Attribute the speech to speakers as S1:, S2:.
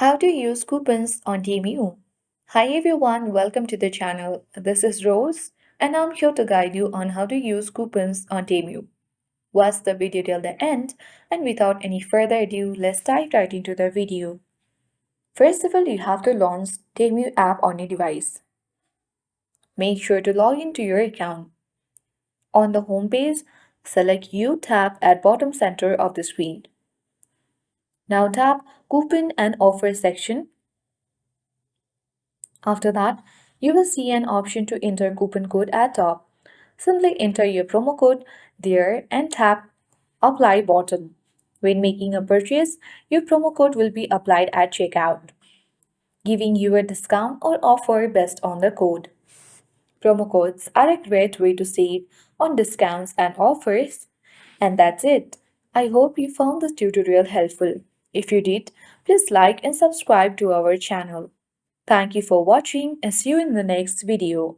S1: How to use coupons on Temu. Hi everyone, welcome to the channel. This is Rose and I'm here to guide you on how to use coupons on Temu. Watch the video till the end and without any further ado, let's dive right into the video. First of all, you have to launch Temu app on your device. Make sure to log into your account. On the home page, select You tab at bottom center of the screen. Now tap Coupon and Offer section. After that, you will see an option to enter coupon code at top. Simply enter your promo code there and tap Apply button. When making a purchase, your promo code will be applied at checkout, giving you a discount or offer based on the code. Promo codes are a great way to save on discounts and offers. And that's it. I hope you found this tutorial helpful. If you did, please like and subscribe to our channel. Thank you for watching and see you in the next video.